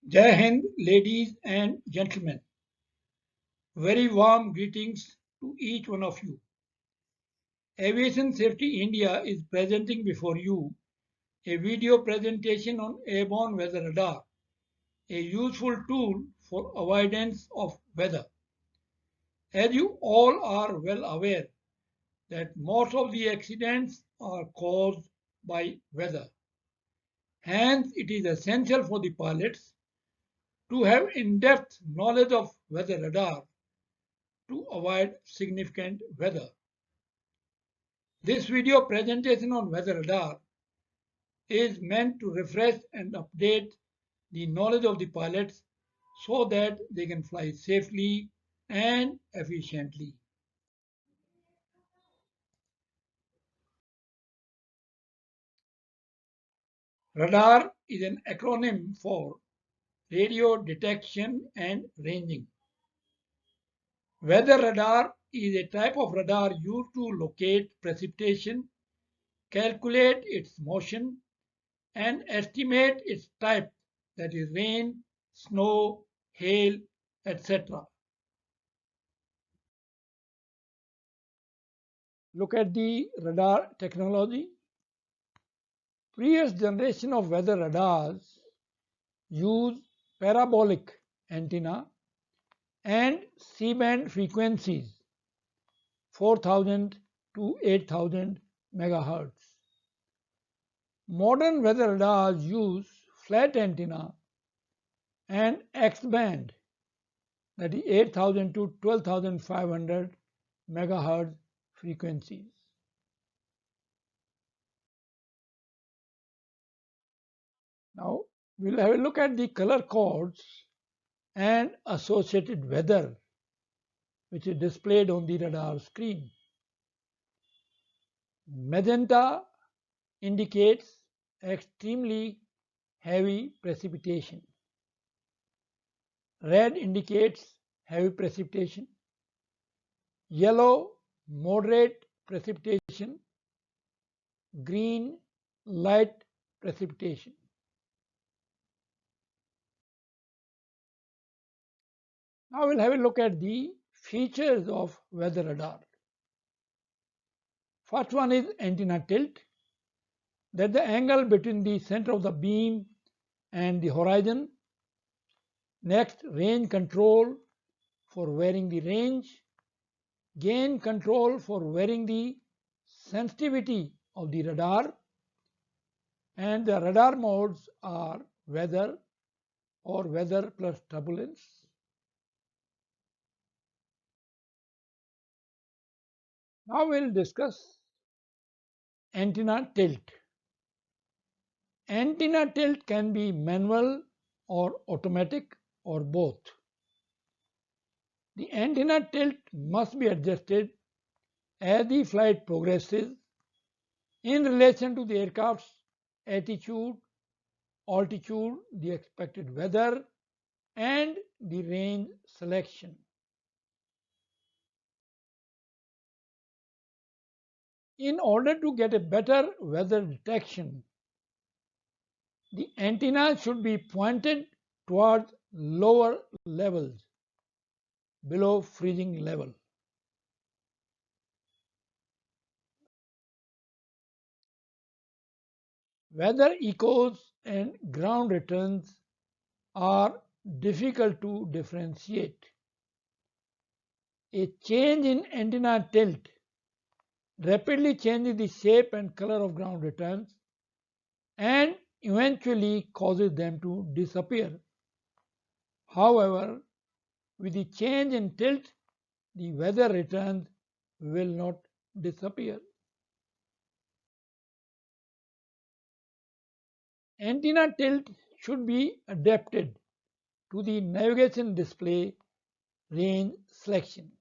Jai Hind, ladies and gentlemen. Very warm greetings to each one of you. Aviation Safety India is presenting before you a video presentation on airborne weather radar, a useful tool for avoidance of weather. As you all are well aware that most of the accidents are caused by weather. Hence, it is essential for the pilots to have in-depth knowledge of weather radar to avoid significant weather. This video presentation on weather radar is meant to refresh and update the knowledge of the pilots so that they can fly safely and efficiently. Radar is an acronym for radio detection and ranging. Weather radar is a type of radar used to locate precipitation, calculate its motion, and estimate its type, that is rain, snow, hail, etc. Look at the radar technology. Previous generation of weather radars use parabolic antenna and C-band frequencies 4000 to 8000 megahertz. Modern weather radars use flat antenna and X-band, that is 8000 to 12500 megahertz frequencies. Now we'll have a look at the color codes and associated weather which is displayed on the radar screen. Magenta indicates extremely heavy precipitation. Red indicates heavy precipitation. Yellow, moderate precipitation. Green, light precipitation. Now we'll have a look at the features of weather radar. First one is antenna tilt, that the angle between the center of the beam and the horizon. Next, range control for varying the range. Gain control for varying the sensitivity of the radar. And the radar modes are weather or weather plus turbulence. Now we'll discuss antenna tilt. Antenna tilt can be manual or automatic or both. The antenna tilt must be adjusted as the flight progresses in relation to the aircraft's attitude, altitude, the expected weather, and the range selection. In order to get a better weather detection, the antenna should be pointed towards lower levels, below freezing level. Weather echoes and ground returns are difficult to differentiate. A change in antenna tilt rapidly changes the shape and color of ground returns and eventually causes them to disappear. However, with the change in tilt, the weather returns will not disappear. Antenna tilt should be adapted to the navigation display range selection.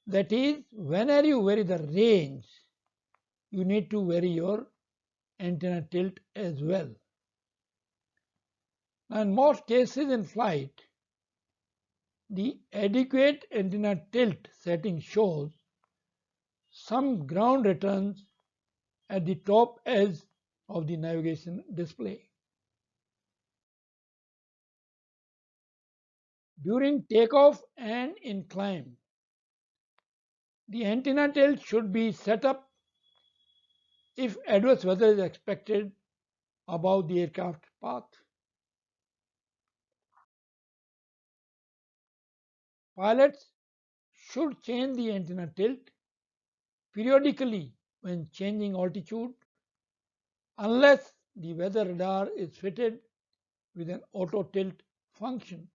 That is, whenever you vary the range, you need to vary your antenna tilt as well. Now, in most cases in flight, the adequate antenna tilt setting shows some ground returns at the top edge of the navigation display. During takeoff and in climb, the antenna tilt should be set up if adverse weather is expected above the aircraft path. Pilots should change the antenna tilt periodically when changing altitude unless the weather radar is fitted with an auto tilt function.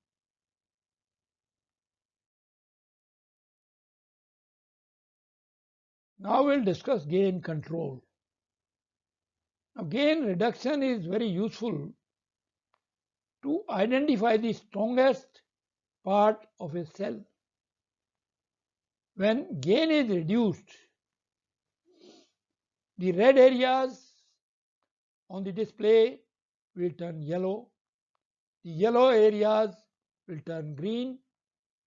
Now we'll discuss gain control. Now, gain reduction is very useful to identify the strongest part of a cell. When gain is reduced, the red areas on the display will turn yellow, the yellow areas will turn green,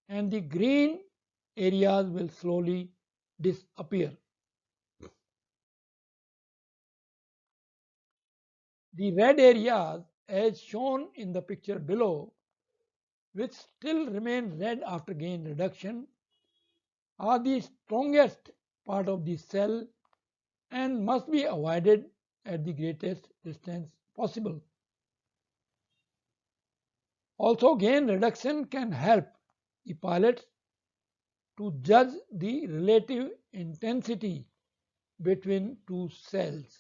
and the green areas will slowly disappear. The red areas, as shown in the picture below, which still remain red after gain reduction, are the strongest part of the cell and must be avoided at the greatest distance possible. Also, gain reduction can help the pilots to judge the relative intensity between two cells.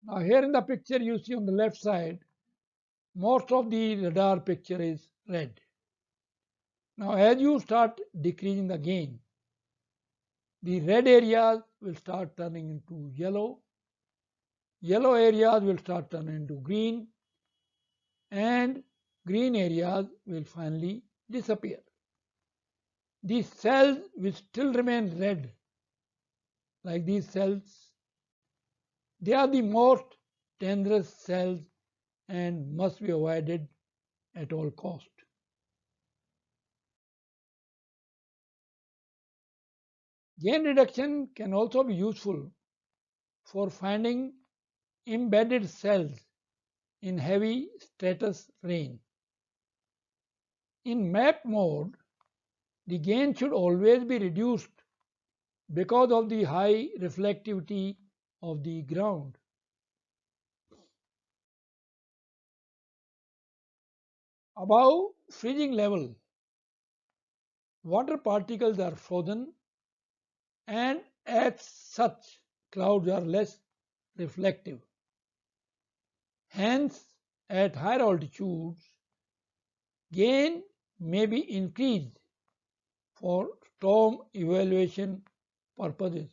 Now, here in the picture you see on the left side, most of the radar picture is red. Now, as you start decreasing the gain, the red areas will start turning into yellow, yellow areas will start turning into green, and green areas will finally disappear. The cells which still remain red, like these cells, they are the most dangerous cells and must be avoided at all cost. Gain reduction can also be useful for finding embedded cells in heavy stratus rain. In map mode, the gain should always be reduced because of the high reflectivity of the ground. Above freezing level, water particles are frozen and as such clouds are less reflective. Hence, at higher altitudes, gain may be increased for storm evaluation purposes.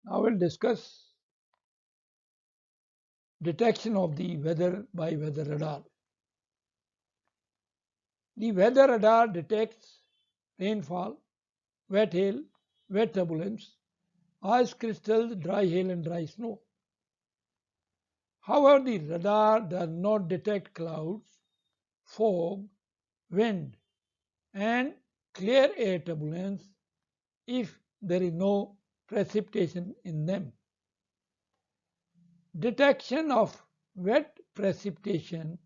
Now we'll discuss detection of the weather by weather radar. The weather radar detects rainfall, wet hail, wet turbulence, ice crystals, dry hail and dry snow. However, the radar does not detect clouds, fog, wind and clear air turbulence if there is no precipitation in them. Detection of wet precipitation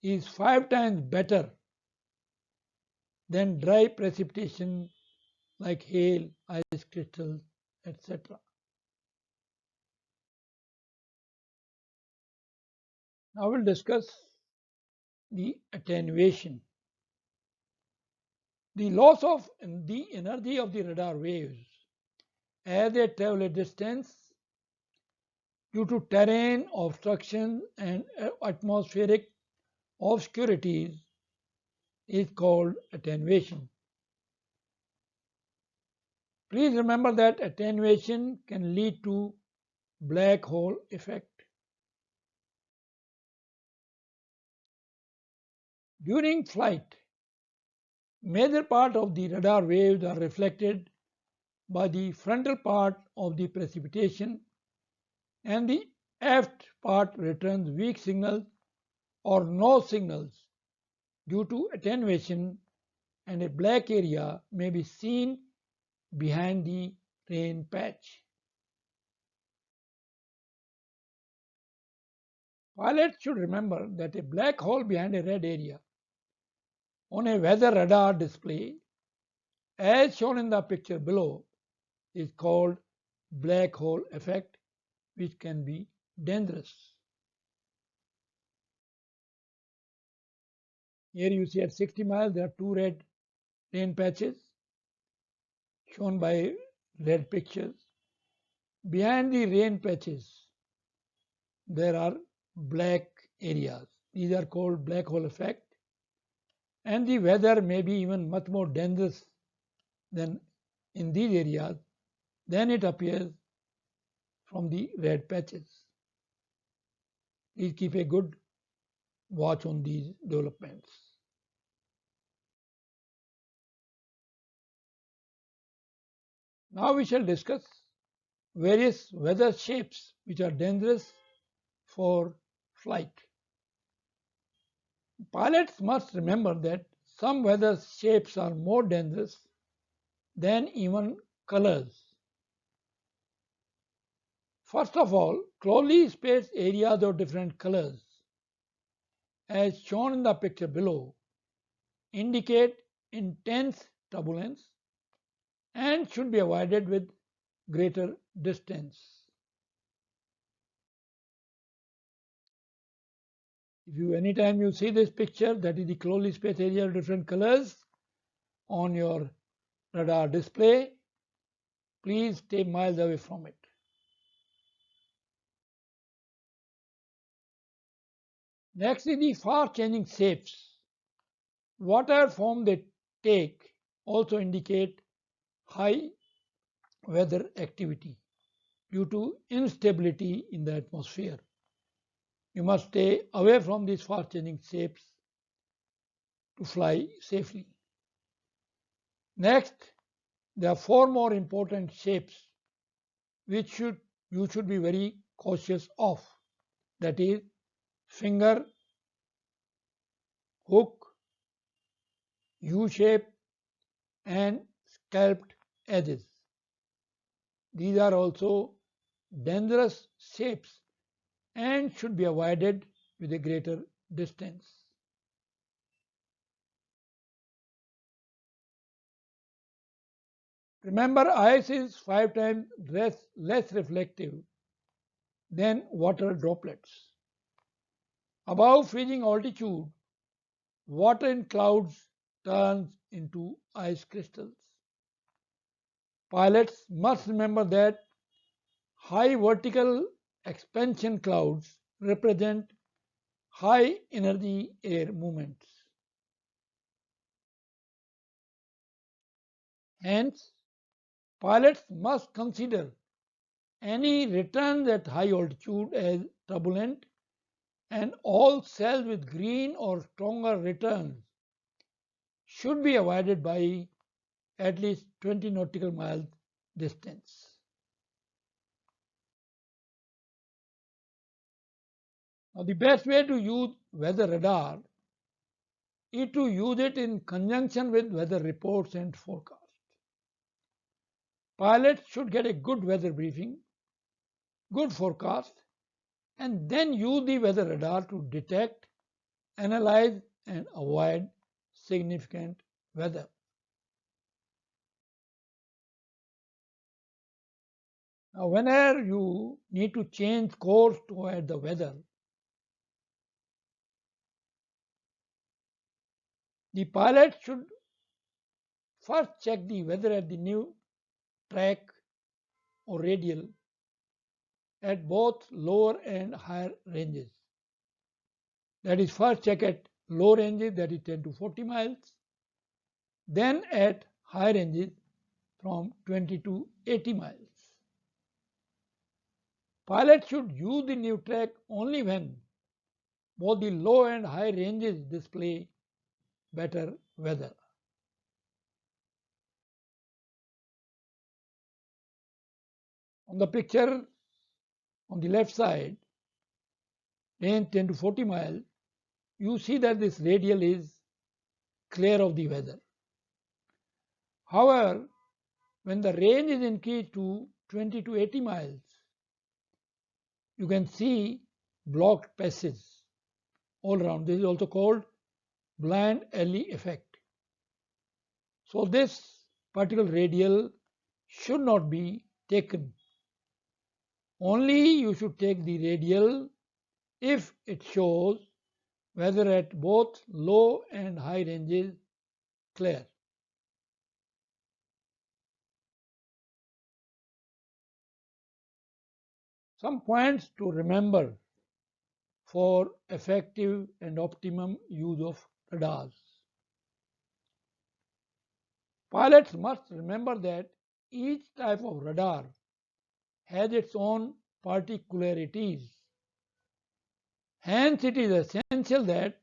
is 5 times better than dry precipitation like hail, ice crystals, etc. Now we'll discuss the attenuation. The loss of the energy of the radar waves as they travel a distance due to terrain obstruction and atmospheric obscurities is called attenuation. Please remember that attenuation can lead to black hole effect. During flight, major part of the radar waves are reflected by the frontal part of the precipitation and the aft part returns weak signals or no signals due to attenuation, and a black area may be seen behind the rain patch. Pilots should remember that a black hole behind a red area on a weather radar display, as shown in the picture below, is called black hole effect, which can be dangerous. Here you see at 60 miles there are two red rain patches shown by red pictures. Behind the rain patches there are black areas. These are called black hole effect, and the weather may be even much more dangerous than in these areas than it appears from the red patches. Please keep a good watch on these developments. Now we shall discuss various weather shapes which are dangerous for flight. Pilots must remember that some weather shapes are more dangerous than even colors. First of all, closely spaced areas of different colors, as shown in the picture below, indicate intense turbulence and should be avoided with greater distance. If you anytime you see this picture, that is the closely spaced area of different colors on your radar display, please stay miles away from it. Next is the fast changing shapes. Whatever form they take also indicate high weather activity due to instability in the atmosphere. You must stay away from these fast changing shapes to fly safely. Next, there are four more important shapes which you should be very cautious of. That is finger, hook, U-shape and scalped edges. These are also dangerous shapes and should be avoided with a greater distance. Remember, ice is 5 times less reflective than water droplets. Above freezing altitude, water in clouds turns into ice crystals. Pilots must remember that high vertical expansion clouds represent high energy air movements. Hence, pilots must consider any returns at high altitude as turbulent, and all cells with green or stronger returns should be avoided by at least 20 nautical miles distance. Now, the best way to use weather radar is to use it in conjunction with weather reports and forecasts. Pilots should get a good weather briefing, good forecast, and then use the weather radar to detect, analyze, and avoid significant weather. Now, whenever you need to change course to avoid the weather, the pilot should first check the weather at the new track or radial at both lower and higher ranges. That is, first check at low ranges, that is 10 to 40 miles, then at high ranges from 20 to 80 miles. Pilot should use the new track only when both the low and high ranges display better weather. On the picture on the left side, range 10 to 40 miles, you see that this radial is clear of the weather. However, when the range is increased to 20 to 80 miles, you can see blocked passage all around. This is also called blind alley effect. So this particular radial should not be taken. Only you should take the radial if it shows whether at both low and high ranges clear. Some points to remember for effective and optimum use of radars. Pilots must remember that each type of radar has its own particularities. Hence, it is essential that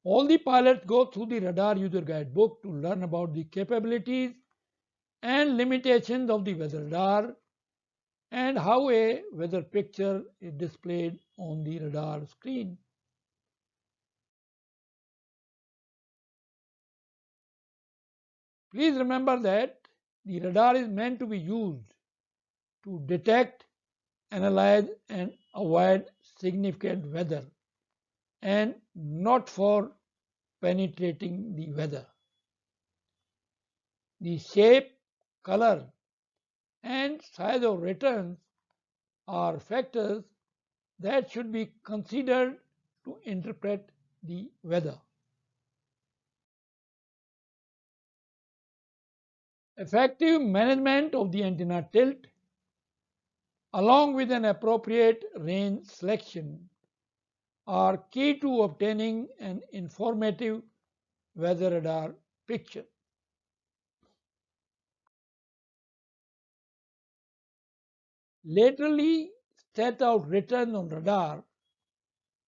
all the pilots go through the radar user guidebook to learn about the capabilities and limitations of the weather radar and how a weather picture is displayed on the radar screen. Please remember that the radar is meant to be used to detect, analyze, and avoid significant weather and not for penetrating the weather. The shape, color, and size of returns are factors that should be considered to interpret the weather. Effective management of the antenna tilt along with an appropriate range selection are key to obtaining an informative weather radar picture. Laterally set out returns on radar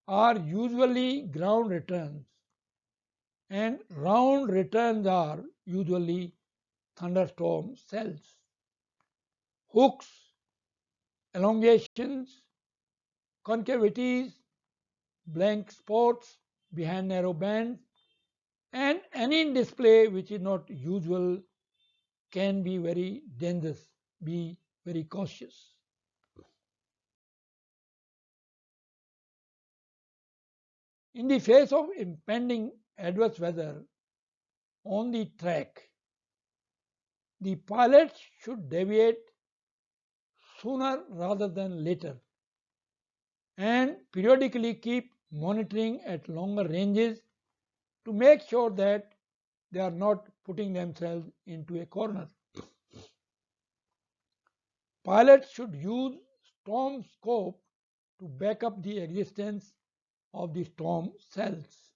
are usually ground returns and round returns are usually thunderstorm cells. Hooks, elongations, concavities, blank spots behind narrow bands, and any display which is not usual can be very dangerous. Be very cautious. In the face of impending adverse weather on the track, the pilots should deviate sooner rather than later and periodically keep monitoring at longer ranges to make sure that they are not putting themselves into a corner. Pilots should use storm scope to back up the existence of the storm cells.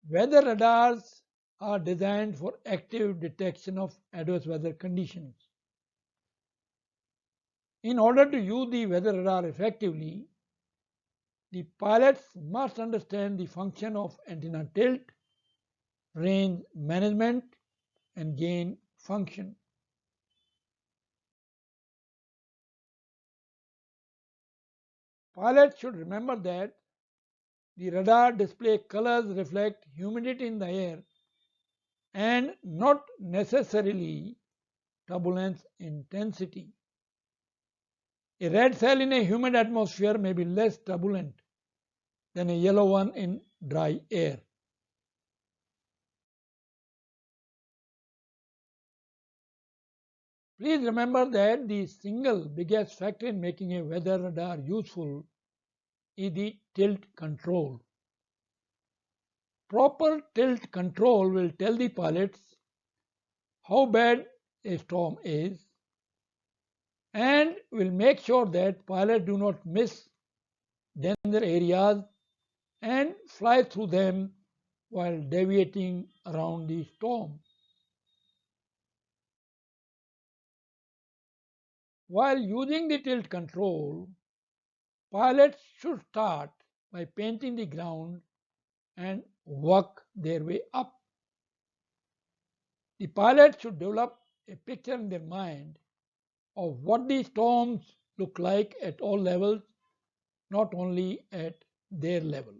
Weather radars are designed for active detection of adverse weather conditions. In order to use the weather radar effectively, the pilots must understand the function of antenna tilt, range management, and gain function. Pilots should remember that the radar display colors reflect humidity in the air and not necessarily turbulence intensity. A red cell in a humid atmosphere may be less turbulent than a yellow one in dry air. Please remember that the single biggest factor in making a weather radar useful is the tilt control. Proper tilt control will tell the pilots how bad a storm is and will make sure that pilots do not miss danger areas and fly through them while deviating around the storm. While using the tilt control, pilots should start by painting the ground and work their way up. The pilots should develop a picture in their mind of what the storms look like at all levels, not only at their level.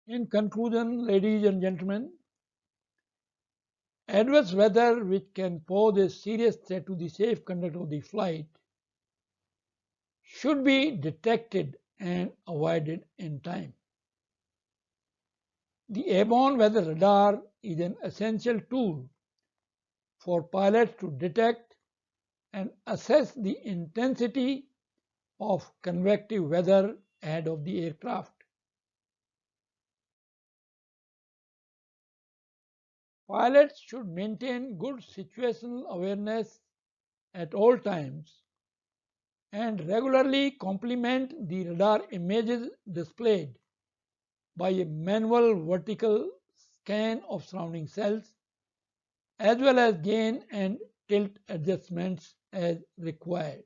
In conclusion, ladies and gentlemen, Adverse weather which can pose a serious threat to the safe conduct of the flight should be detected and avoided in time. The airborne weather radar is an essential tool for pilots to detect and assess the intensity of convective weather ahead of the aircraft. Pilots should maintain good situational awareness at all times and regularly complement the radar images displayed by a manual vertical scan of surrounding cells as well as gain and tilt adjustments as required.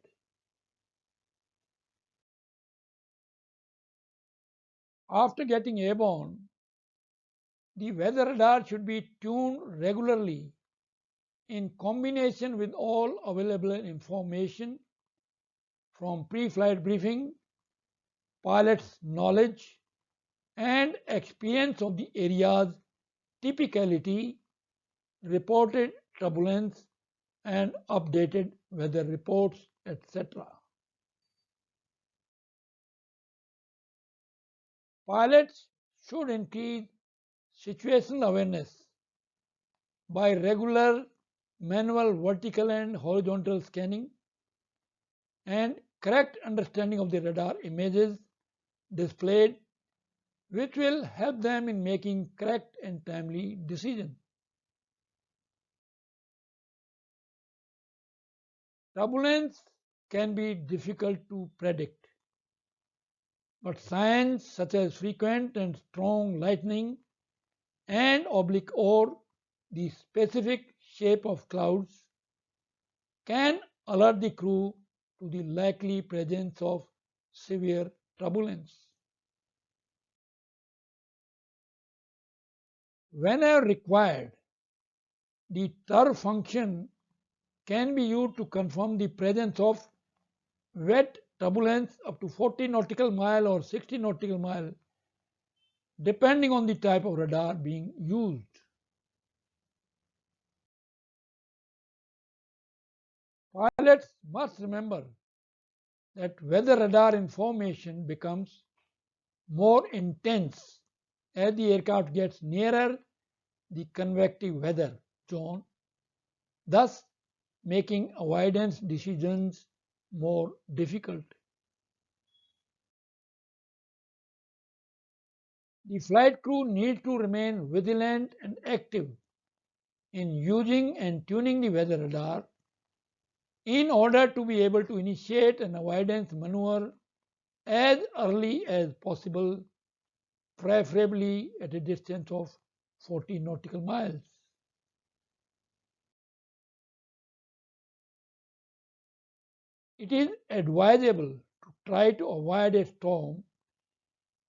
After getting airborne, the weather radar should be tuned regularly in combination with all available information from pre-flight briefing, pilot's knowledge and experience of the area's typicality, reported turbulence and updated weather reports, etc. Pilots should increase situational awareness by regular manual vertical and horizontal scanning and correct understanding of the radar images displayed, which will help them in making correct and timely decisions. Turbulence can be difficult to predict, but signs such as frequent and strong lightning and oblique or the specific shape of clouds can alert the crew to the likely presence of severe turbulence. Whenever required, the TUR function can be used to confirm the presence of wet turbulence up to 40 nautical mile or 60 nautical mile depending on the type of radar being used. Pilots must remember that weather radar information becomes more intense as the aircraft gets nearer the convective weather zone, thus making avoidance decisions more difficult. The flight crew needs to remain vigilant and active in using and tuning the weather radar in order to be able to initiate an avoidance maneuver as early as possible, preferably at a distance of 40 nautical miles. It is advisable to try to avoid a storm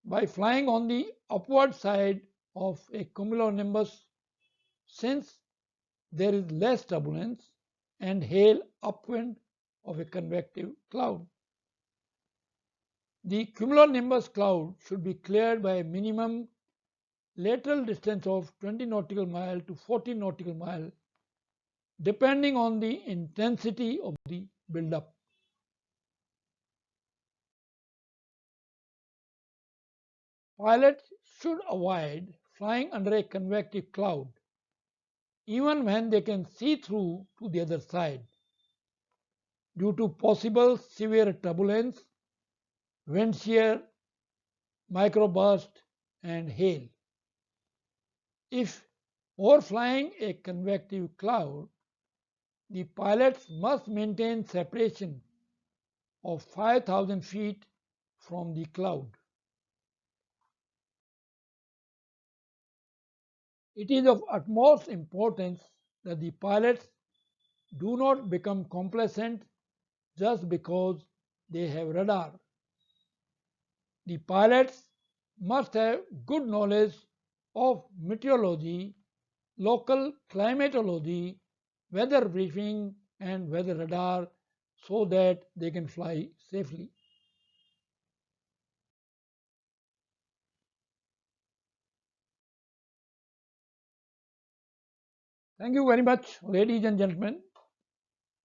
by flying on the upward side of a cumulonimbus since there is less turbulence and hail upwind of a convective cloud. The cumulonimbus cloud should be cleared by a minimum lateral distance of 20 nautical mile to 40 nautical mile depending on the intensity of the buildup. Pilots should avoid flying under a convective cloud even when they can see through to the other side due to possible severe turbulence, wind shear, microburst and hail. If overflying a convective cloud, the pilots must maintain separation of 5,000 feet from the cloud. It is of utmost importance that the pilots do not become complacent just because they have radar. The pilots must have good knowledge of meteorology, local climatology, weather briefing and weather radar so that they can fly safely. Thank you very much, ladies and gentlemen,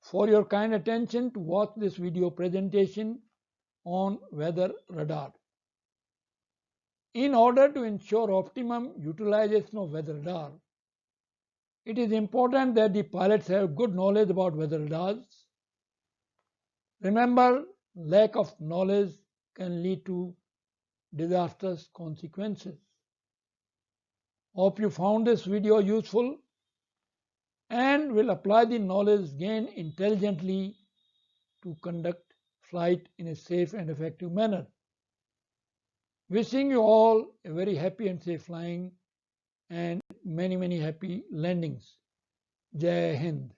for your kind attention to watch this video presentation on weather radar. In order to ensure optimum utilization of weather radar, it is important that the pilots have good knowledge about weather radars. Remember, lack of knowledge can lead to disastrous consequences. Hope you found this video useful and will apply the knowledge gained intelligently to conduct flight in a safe and effective manner. Wishing you all a very happy and safe flying and many happy landings. Jai Hind.